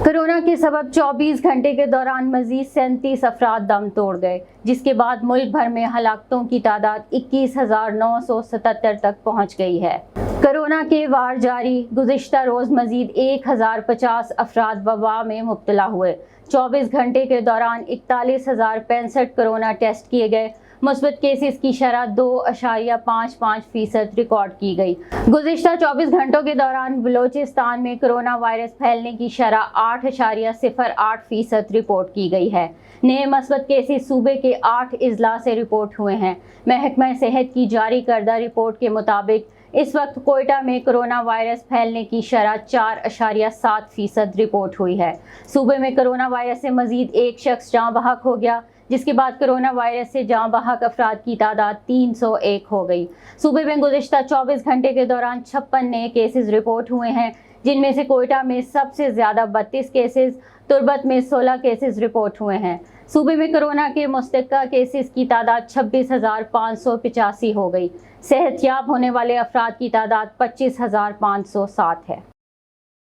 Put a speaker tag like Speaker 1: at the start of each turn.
Speaker 1: Corona के सबब 24 घंटे के दौरान मजीद 37 अफराद दम तोड़ गए, जिसके बाद मुल्क भर में हलाकतों की तादाद 21,977 तक पहुँच गई है। कोरोना के वार जारी, गुज़िश्ता रोज़ मजीद 1050 अफराद वबा में मुब्तला हुए। 24 घंटे के दौरान 41,065 कोरोना टेस्ट किए गए। मुस्बत केसेस की शरह 2.55% रिकॉर्ड की गई। गुज़िश्ता 24 घंटों के दौरान बलोचिस्तान में कोरोना वायरस फैलने की शरह 8.08% रिपोर्ट की गई है। नए मस्बत केसेस सूबे के 8 अजला से रिपोर्ट हुए हैं। महकमा सेहत की जारी करदा रिपोर्ट के मुताबिक इस वक्त कोयटा में कोरोना वायरस फैलने की शरह 4.7% रिपोर्ट हुई है। सूबे में कोरोना वायरस से मजीद एक शख्स जाँ बहक हो गया, जिसके बाद कोरोना वायरस से जाँ बहक अफराद की तादाद 301 हो गई। सूबे में गुज़िश्ता 24 घंटे के दौरान 56 नए केसेस रिपोर्ट हुए हैं, जिनमें से कोयटा में सबसे ज़्यादा 32 केसेस, तुरबत में 16 केसेस रिपोर्ट हुए हैं। सूबे में कोरोना के मुस्तक़ा केसेस की तादाद 26,585 हो गई। सेहतयाब होने वाले अफराद की तादाद 25,507 है।